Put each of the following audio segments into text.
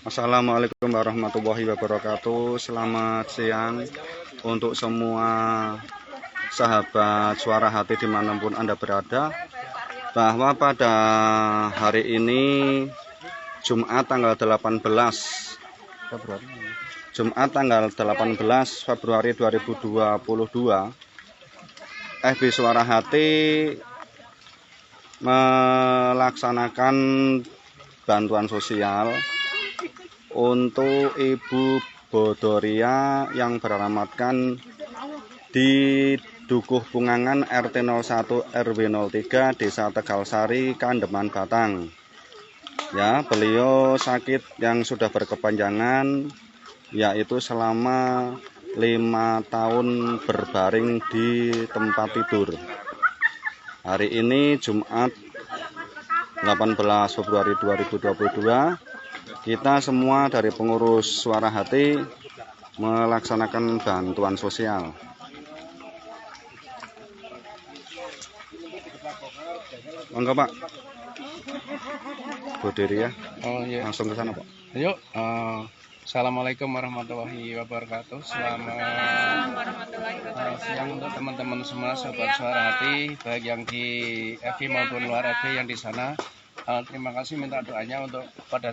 Assalamualaikum warahmatullahi wabarakatuh. Selamat siang untuk semua sahabat Suara Hati dimanapun Anda berada. Bahwa pada hari ini Jumat tanggal 18 Februari 2022, FB Suara Hati melaksanakan bantuan sosial untuk Ibu Bodoria yang beralamatkan di Dukuh Pungangan RT 01 RW 03 Desa Tegalsari, Kandeman, Batang. Ya, beliau sakit yang sudah berkepanjangan, yaitu selama 5 tahun berbaring di tempat tidur. Hari ini Jumat 18 Februari 2022, kita semua dari pengurus Suara Hati melaksanakan bantuan sosial. Monggo Pak, Bodoria, langsung ke sana Pak. Ayo, Assalamualaikum warahmatullahi wabarakatuh. Selamat siang untuk teman-teman semua sahabat Suara Hati, baik yang di FB maupun luar FB yang di sana. Terima kasih, minta doanya untuk pada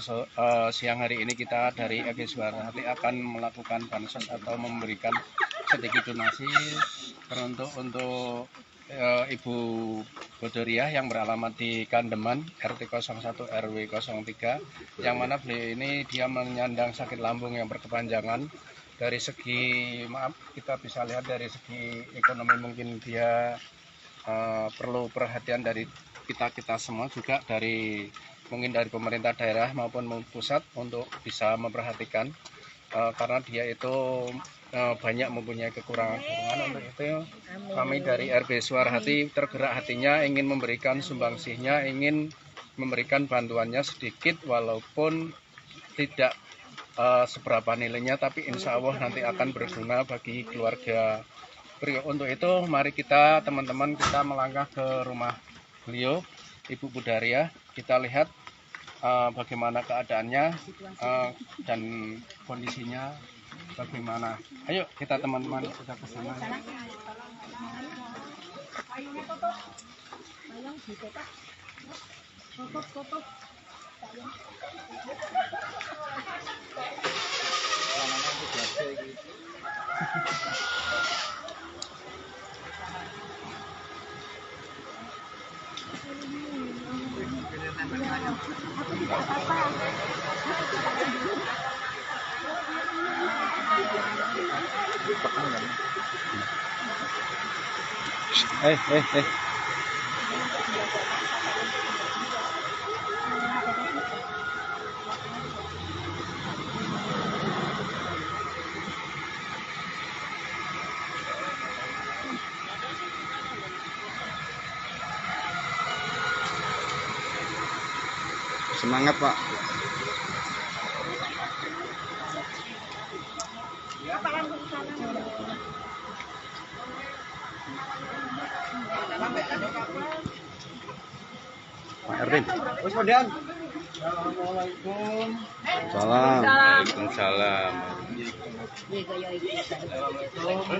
siang hari ini kita dari FB Suara Hati akan melakukan bansos atau memberikan sedikit donasi untuk Ibu Bodoria yang beralamat di Kandeman RT 01 RW 03, yang mana beliau ini dia menyandang sakit lambung yang berkepanjangan. Dari segi kita bisa lihat dari segi ekonomi mungkin dia perlu perhatian dari kita semua, juga mungkin dari pemerintah daerah maupun pusat untuk bisa memperhatikan, karena dia itu banyak mempunyai kekurangan. Untuk itu kami dari RB Suara Hati tergerak hatinya ingin memberikan sumbangsihnya, ingin memberikan bantuannya sedikit walaupun tidak seberapa nilainya, tapi insya Allah nanti akan berguna bagi keluarga beliau. Untuk itu mari kita teman-teman kita melangkah ke rumah beliau Ibu Bodoria, kita lihat bagaimana keadaannya dan kondisinya bagaimana. Ayo kita teman-teman kita ke sana. Semangat Pak. Pak Erwin. Assalamualaikum. Salam. Waalaikumsalam.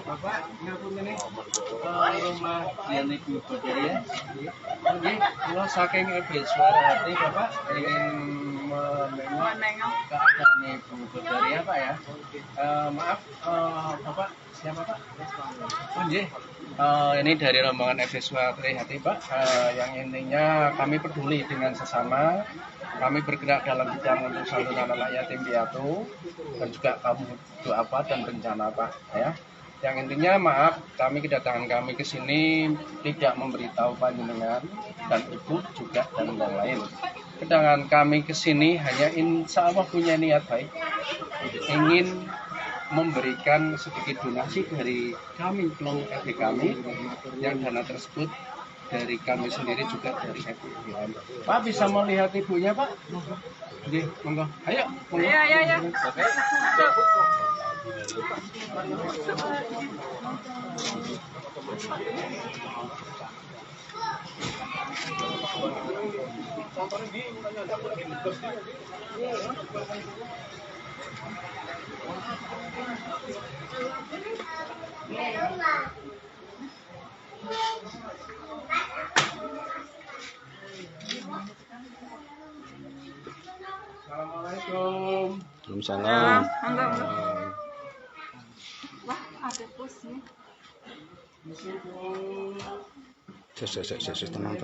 Bapak, ngapunten rumah Ibu Bodoria. Nggih, kula saking FB Suara Hati Bapak ingin menengok keadaan Ibu Bodoria Pak ya. Maaf, Bapak siapa Pak? Oh nggih. Ini dari rombongan FB Suara Hati Pak, yang intinya kami peduli dengan sesama. Kami bergerak dalam bidang untuk santunan anak yatim piatu dan juga kaum duafa dan bencana Pak ya. Yang intinya maaf, kedatangan kami ke sini tidak memberitahu panjenengan dan ibu juga dan yang lain. Kedatangan kami ke sini hanya insya Allah punya niat baik, ingin memberikan sedikit donasi dari kami, kelompok FB kami, yang dana tersebut dari kami sendiri juga dari FB. Pak bisa melihat ibunya Pak? Oke, monggo. Ayo, monggo. Iya. Oke. Assalamualaikum. Waalaikumsalam. Wah, ada pusnya. Tenang.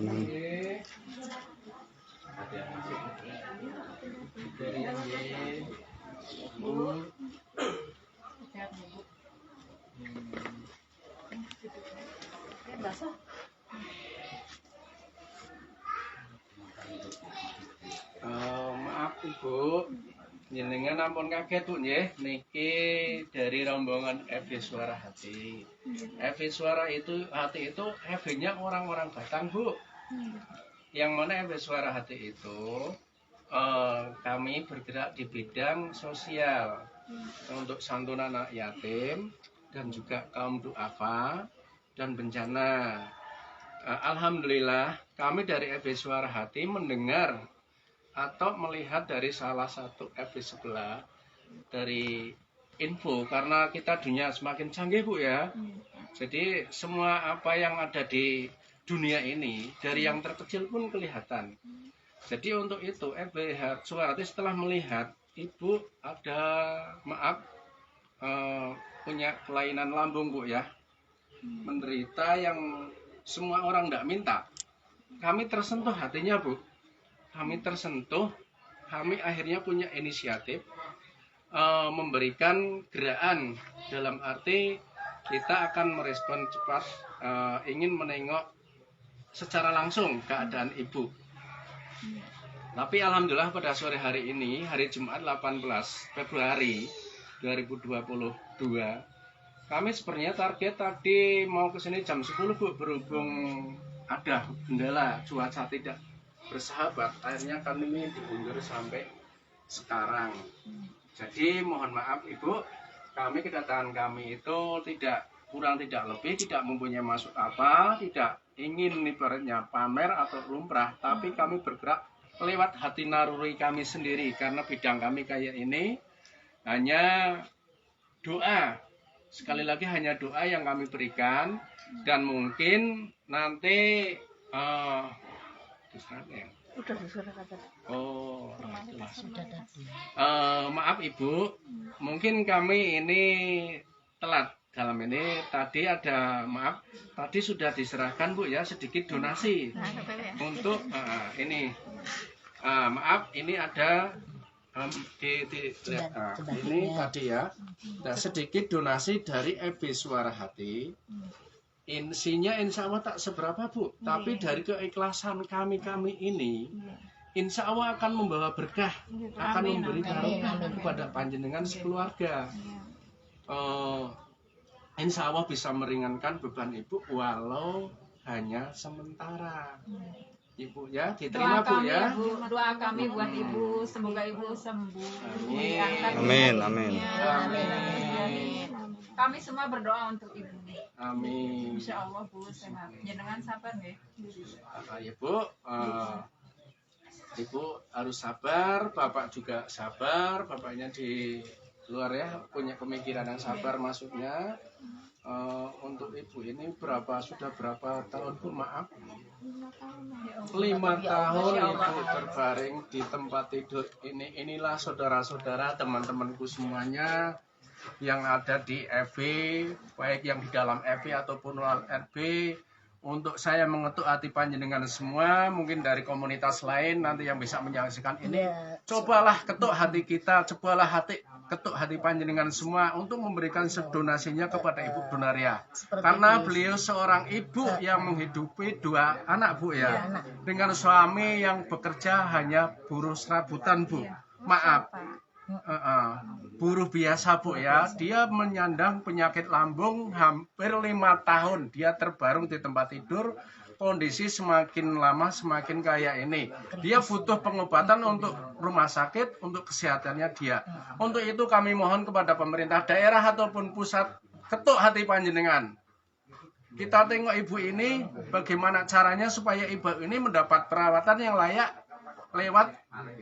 Maaf Ibu, jenengan ampun kaget Bu nggih, niki dari rombongan FB Suara Hati. FB Suara Hati itu FB-nya orang-orang Batang Bu. Yang mana FB Suara Hati itu kami bergerak di bidang sosial untuk santunan anak yatim dan juga kaum duafa dan bencana. Alhamdulillah kami dari FB Suara Hati mendengar atau melihat dari salah satu FB sebelah dari info, karena kita dunia semakin canggih Bu ya. Jadi semua apa yang ada di dunia ini dari yang terkecil pun kelihatan. Jadi untuk itu FB Suara Hati setelah melihat Ibu ada punya kelainan lambung Bu ya, menderita yang semua orang tidak minta. Kami tersentuh hatinya Bu. Kami tersentuh, kami akhirnya punya inisiatif memberikan gerakan, dalam arti kita akan merespon cepat, ingin menengok secara langsung keadaan Ibu. Tapi alhamdulillah pada sore hari ini, hari Jumat 18 Februari 2022, kami sebenarnya target tadi mau ke sini jam 10 Bu, berhubung ada kendala cuaca tidak bersahabat, akhirnya kami diundur sampai sekarang. Jadi mohon maaf Ibu, kedatangan kami itu kurang tidak lebih, tidak mempunyai maksud apa, tidak ingin ibaratnya pamer atau lumrah, tapi kami bergerak lewat hati naluri kami sendiri, karena bidang kami kayak ini hanya doa. Sekali lagi hanya doa yang kami berikan, dan mungkin nanti maaf Ibu, mungkin kami ini telat dalam ini. Tadi tadi sudah diserahkan Bu ya sedikit donasi untuk ini. Maaf, ini ada ini tadi ya, sedikit donasi dari FB Suara Hati. Insinya insya Allah tak seberapa Bu, tapi dari keikhlasan kami ini, insya Allah akan membawa berkah, akan memberi barokah kepada panjenengan sekeluarga. Insya Allah bisa meringankan beban Ibu walau hanya sementara. Ibu ya, diterima Bu ya. Doa kami buat Ibu, semoga Ibu sembuh. Amin. Kami semua berdoa untuk Ibu. Amin. Insya Allah Bu, sehat. Jangan sabar ya. Ibu, Ibu harus sabar, Bapak juga sabar. Bapaknya di luar ya, punya pemikiran yang sabar maksudnya. Untuk Ibu ini sudah berapa tahun Bu, maaf? 5 tahun Ibu terbaring di tempat tidur ini. Inilah saudara-saudara, teman-temanku semuanya yang ada di FB, baik yang di dalam FB ataupun luar FB. Untuk saya mengetuk hati panjenengan semua, mungkin dari komunitas lain nanti yang bisa menyaksikan ini, cobalah ketuk hati kita, ketuk hati panjenengan semua untuk memberikan donasinya kepada Ibu Donaria. Karena beliau seorang ibu yang menghidupi 2 anak Bu ya, dengan suami yang bekerja hanya buruh serabutan Bu. Maaf, buruh biasa Bu ya. Dia menyandang penyakit lambung hampir 5 tahun. Dia terbarung di tempat tidur. Kondisi semakin lama semakin kayak ini. Dia butuh pengobatan untuk rumah sakit, untuk kesehatannya dia. Untuk itu kami mohon kepada pemerintah daerah ataupun pusat, ketuk hati panjenengan. kita tengok ibu ini bagaimana caranya supaya ibu ini mendapat perawatan yang layak lewat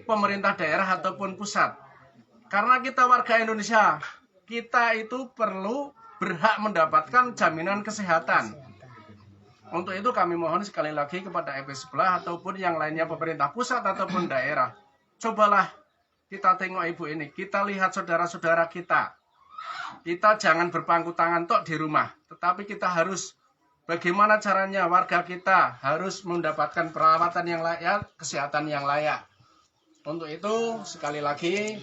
pemerintah daerah ataupun pusat. Karena kita warga Indonesia, kita itu perlu berhak mendapatkan jaminan kesehatan. Untuk itu kami mohon sekali lagi kepada FB sebelah ataupun yang lainnya pemerintah pusat ataupun daerah. Cobalah kita tengok ibu ini, kita lihat saudara-saudara kita. Kita jangan berpangku tangan tok di rumah, tetapi kita harus bagaimana caranya warga kita harus mendapatkan perawatan yang layak, kesehatan yang layak. Untuk itu sekali lagi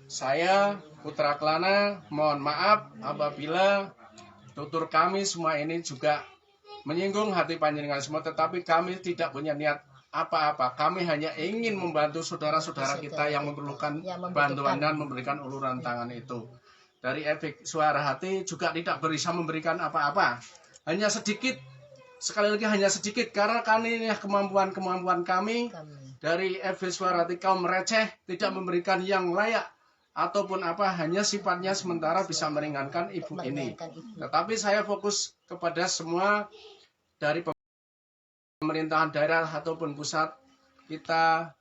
saya Putra Kelana mohon maaf apabila tutur kami semua ini juga menyinggung hati panjenengan semua, tetapi kami tidak punya niat apa-apa. Kami hanya ingin membantu saudara-saudara kita yang memerlukan bantuan dan memberikan uluran tangan itu. Dari efek suara hati juga tidak bisa memberikan apa-apa. Hanya sedikit, sekali lagi hanya sedikit, karena kami ini kemampuan kami dari efek suara hati kaum receh, tidak memberikan yang layak ataupun apa, hanya sifatnya sementara bisa meringankan ibu ini. Tetapi saya fokus kepada semua dari pemerintahan daerah ataupun pusat, kita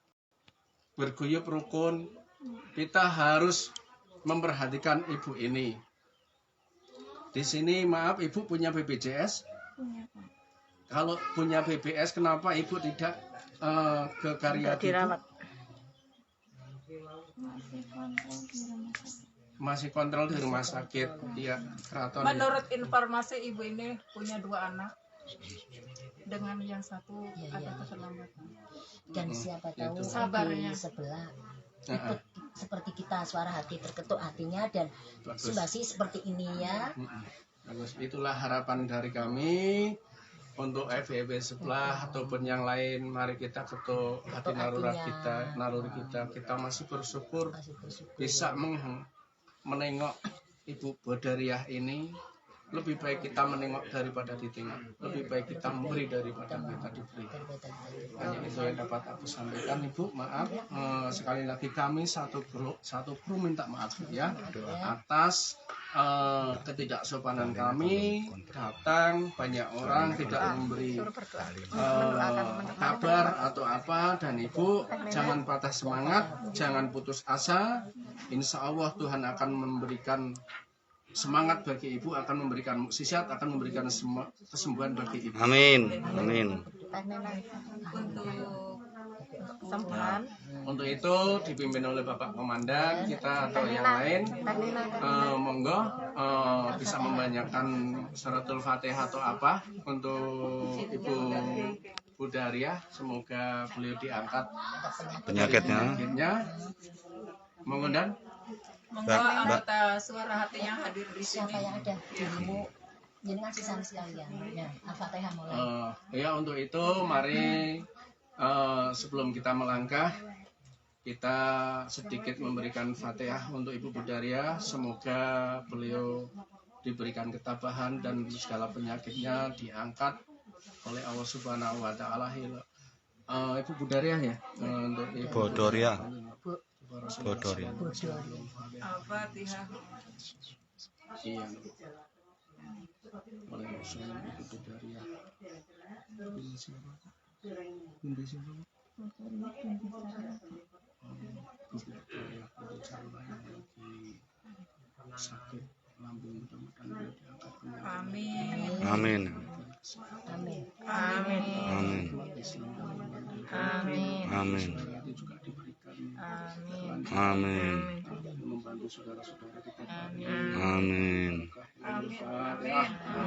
berguyup rukun, kita harus memperhatikan ibu ini. Di sini maaf, ibu punya BPJS? Kalau punya BPJS, kenapa ibu tidak ke Karyadi? Masih kontrol di rumah sakit. Iya, keraton. Menurut informasi ibu ini punya 2 anak. Dengan yang satu ada keterlambatan. Dan siapa tahu sabarnya di sebelah ikut seperti kita, suara hati terketuk hatinya dan Subasi seperti ini ya. Bagus, itulah harapan dari kami untuk FEB sebelah ataupun yang lain. Mari kita ketuk hati naluri kita masih bersyukur bisa menengok Ibu Badariah ini. Lebih baik kita menengok daripada ditengok. Lebih baik kita memberi daripada kita diberi. Hanya itu yang dapat aku sampaikan, Ibu. Maaf, sekali lagi kami satu kru minta maaf ya atas ketidaksopanan kami. Datang banyak orang tidak memberi kabar atau apa, dan Ibu jangan patah semangat, jangan putus asa. Insya Allah Tuhan akan memberikan semangat bagi ibu, akan memberikan mukjizat, akan memberikan kesembuhan bagi ibu. Amin. Amin. Untuk itu dipimpin oleh Bapak Komandan kita atau yang lain, monggo bisa membanyakan suratul Fatihah atau apa untuk Ibu Badariah. Semoga beliau diangkat penyakitnya. Monggo dan anggota suara hati yang hadir di sini. Siapa yang ada dirimu, jadi ngasih sama sekalian. Ya, Al-Fatihah mulai. Ya, untuk itu mari sebelum kita melangkah, kita sedikit memberikan Fatihah untuk Ibu Badariah. Semoga beliau diberikan ketabahan dan segala penyakitnya diangkat oleh Allah Subhanahu wa Ta'ala. Ibu Badariah ya, untuk Ibu Badariah. Badariah. Al-Fatihah. Iya. Oleh Rasul Ibu Badariah. Ini siapa? Ini siapa? Sakit lambung, mudah-mudahan diangkat penyakit. Amin. Amin. Amin. Amin. Amin. Amin. Amin. Juga diberikan Amin. Amin. membantu saudara-saudara kita. Amin.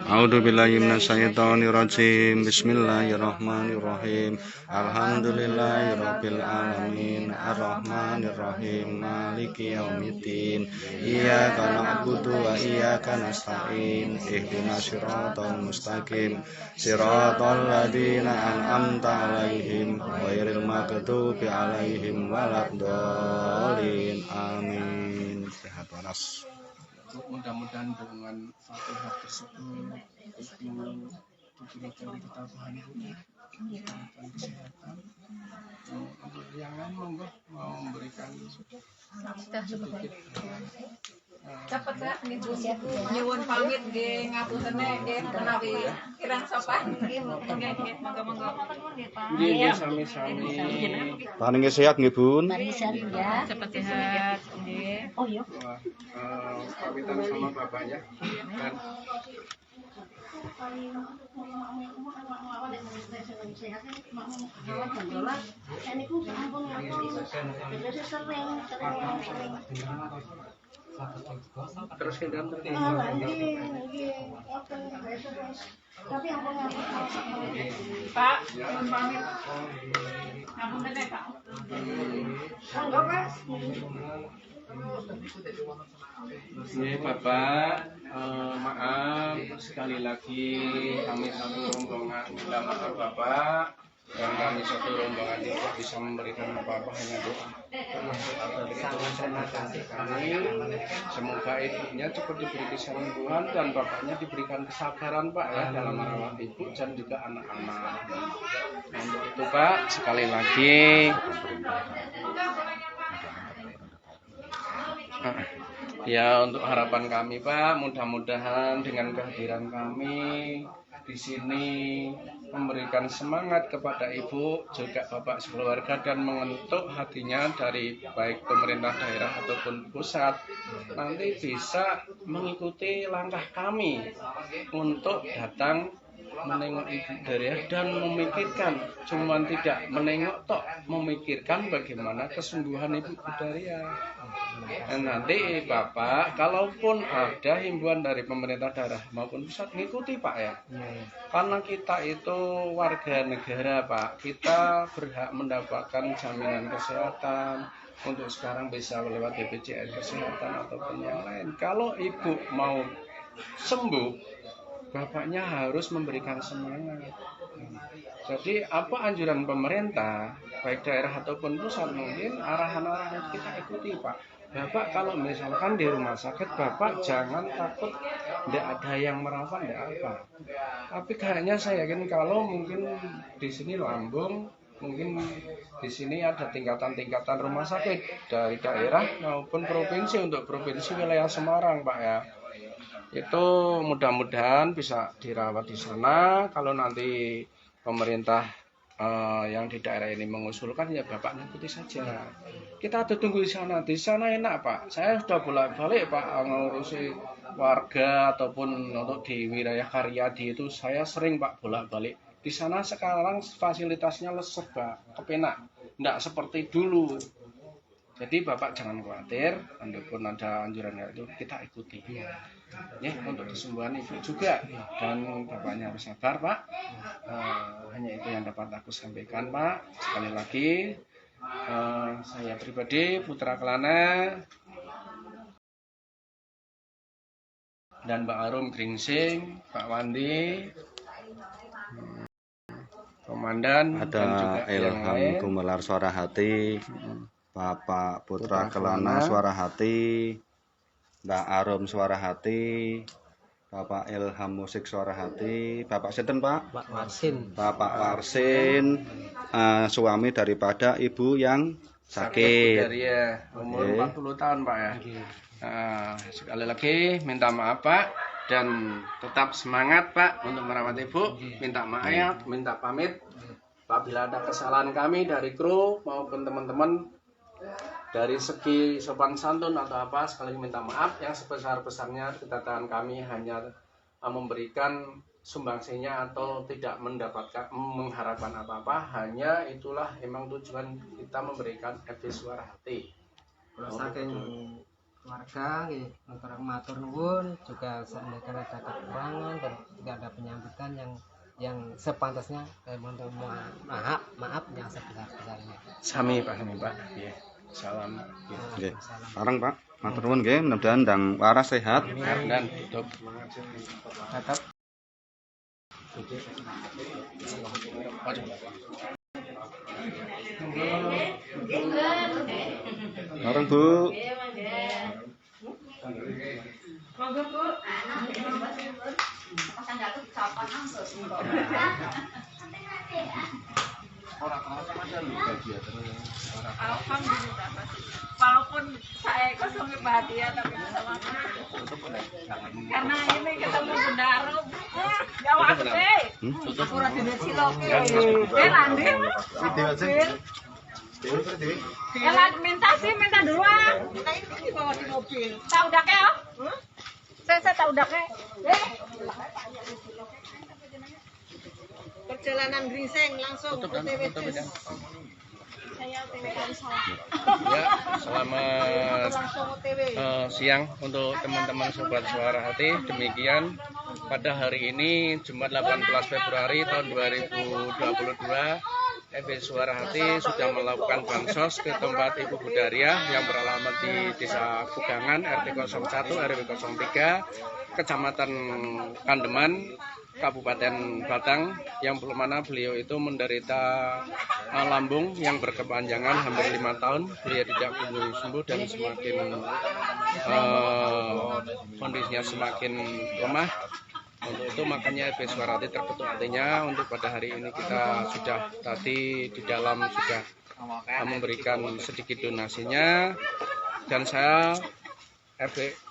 A'udzubillahi minasyaitonirrajim. Bismillahirrahmanirrahim. Alhamdulillahirabbil alamin. Arrahmanirrahim. Maliki yaumiddin. Iyyaka na'budu wa iyyaka nasta'in. Ihdinas siratal mustaqim. Siratal ladzina an'amta 'alaihim ghairil maghdubi 'alaihim waladdallin. Amin. Sehat waras. Mudah-mudahan dengan Fatihah tersebut itu diberikan ketabahan, diberikan kesehatan. Untuk yang lain monggo mau memberikan sedikit Cepet sehat nggih Bu. Sehat, Bu. Nyuwun pamit nggih ngapusene nggih menawi kirang sopan. Nggih, monggo-monggo. Nggih, sami-sami. Paling sehat nggih Bun. Mari sehat ya. Cepet sehat nggih. Oh iya. Wah, pamitan sama bapaknya. Dan terus kita nanti. Pak, nyuwun pamit. Ngapunten Pak. Nih Bapak, maaf sekali lagi kami satu rombongan minta maaf Bapak, dan kami satu rombongan tidak bisa memberikan apa-apa, hanya doa. Kami semoga ibunya cepat diberi kesembuhan dan bapaknya diberikan kesabaran Pak ya dalam merawat ibu dan juga anak-anak. Untuk itu Pak, sekali lagi ya untuk harapan kami Pak, mudah-mudahan dengan kehadiran kami di sini memberikan semangat kepada ibu juga bapak sekeluarga dan mengetuk hatinya dari baik pemerintah daerah ataupun pusat nanti bisa mengikuti langkah kami untuk datang menengok ibu Daria dan memikirkan, cuman tidak menengok tok, memikirkan bagaimana kesembuhan ibu Daria. Dan nanti Bapak, kalaupun ada himbauan dari pemerintah daerah maupun pusat, ngikuti Pak ya. Karena kita itu warga negara Pak, kita berhak mendapatkan jaminan kesehatan. Untuk sekarang bisa lewat BPJS kesehatan ataupun yang lain. Kalau ibu mau sembuh, bapaknya harus memberikan semangat. Jadi apa anjuran pemerintah, baik daerah ataupun pusat, mungkin arahan-arahan kita ikuti Pak. Bapak kalau misalkan di rumah sakit, Bapak jangan takut tidak ada yang merawat, tidak apa. Tapi kayaknya saya yakin kalau mungkin di sini lambung, mungkin di sini ada tingkatan-tingkatan rumah sakit dari daerah maupun provinsi. Untuk provinsi wilayah Semarang Pak ya. Itu mudah-mudahan bisa dirawat di sana. Kalau nanti pemerintah yang di daerah ini mengusulkan ya Bapak ngikuti saja. Kita tunggu di sana. Di sana enak Pak. Saya sudah bolak-balik Pak ngurusi warga ataupun untuk di wilayah Karyadi itu saya sering Pak bolak-balik. Di sana sekarang fasilitasnya lesep Pak, kepenak. Tidak seperti dulu. Jadi Bapak jangan khawatir, walaupun ada anjuran itu kita ikuti. Ya, untuk kesembuhan ibu juga dan bapaknya harus sabar Pak. Hanya itu yang dapat aku sampaikan Pak. Sekali lagi saya pribadi Putra Kelana dan Mbak Arum Gringsing, Pak Wandi, Komandan, Ada dan juga yang Ilham lain. Gumelar Suara Hati, Bapak Putra Kelana Suara Hati, Mbak Arum Suara Hati, Bapak Ilham Musik Suara Hati, Bapak Sinten Pak? Pak Warsin. Bapak Warsin, suami daripada ibu yang sakit. Dari umur 40 tahun Pak ya. Sekali lagi minta maaf Pak dan tetap semangat Pak untuk merawat ibu. Minta maaf, minta pamit apabila ada kesalahan kami dari kru maupun teman-teman dari segi sopan santun atau apa, sekali lagi minta maaf. Yang sebesar-besarnya kedatangan kami hanya memberikan sumbangsinya atau tidak mengharapkan apa-apa, hanya itulah emang tujuan kita memberikan FB Suara Hati. Saking keluarga untuk matur nuwun juga seandainya ada kekurangan dan tidak ada penyambutan yang sepantasnya, untuk maaf yang sebesar-besarnya. Sami Pak, ya. Salam. Nggih. Sareng Pak, matur nuwun nggih, mudah-mudahan ndang waras sehat. Dan tutup. Tetap Bareng Bu. Monggo Bu. Alhamdulillah. Walaupun saya ikut sampai bahagia tapi sama karena ini ketemu Bunda Arum. Jawab deh. Aku rada ciloke. Landin. Minta sih, minta duluan. Minta ini bawa di mobil. Tahu dak ya? Saya tahu dak ya. Perjalanan Gringseng langsung ke TWC. Saya OTW Ya, selamat siang untuk teman-teman Sobat Suara Hati. Demikian pada hari ini Jumat 18 Februari tahun 2022 FB Suara Hati sudah melakukan bansos ke tempat Ibu Budaria yang beralamat di Desa Kugangan RT 01 RW 03 Kecamatan Kandeman Kabupaten Batang, yang belum mana beliau itu menderita lambung yang berkepanjangan hampir 5 tahun. Beliau tidak sembuh dan semakin kondisinya semakin lemah. Untuk itu makanya FB Suara Hati terketuk hatinya untuk pada hari ini kita sudah tadi di dalam sudah memberikan sedikit donasinya, dan saya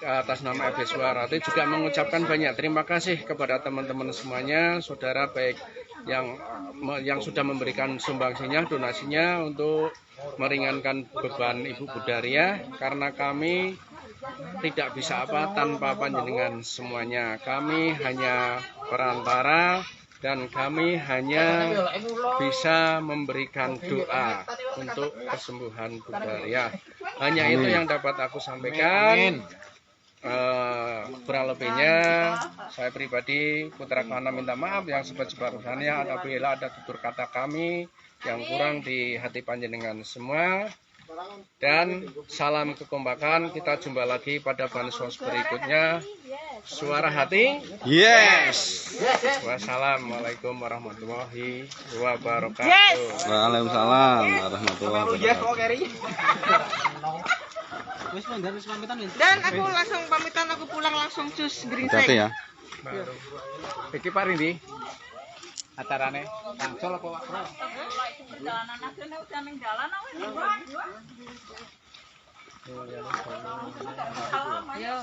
atas nama FB Suara Hati juga mengucapkan banyak terima kasih kepada teman-teman semuanya, saudara baik yang sudah memberikan sumbangsinya, donasinya untuk meringankan beban Ibu Budaria, karena kami tidak bisa apa tanpa panjenengan semuanya. Kami hanya perantara dan kami hanya bisa memberikan doa untuk kesembuhan Budaria. Hanya itu yang dapat aku sampaikan. Kurang lebihnya saya pribadi Putra Kelana minta maaf yang sebesar-besarnya apabila ada tutur kata kami yang kurang di hati panjenengan semua. Dan salam kekompakan, kita jumpa lagi pada bansos berikutnya. Suara Hati. Yes. Wassalamualaikum warahmatullahi wabarakatuh. Waalaikumsalam warahmatullahi wabarakatuh. Dan aku langsung pamitan, aku pulang langsung cus Gringseng. Hati ya. Iki Pak Rindi. Acarane langsung apa Pak? Jalanan aja udah ning dalan awake. Yo.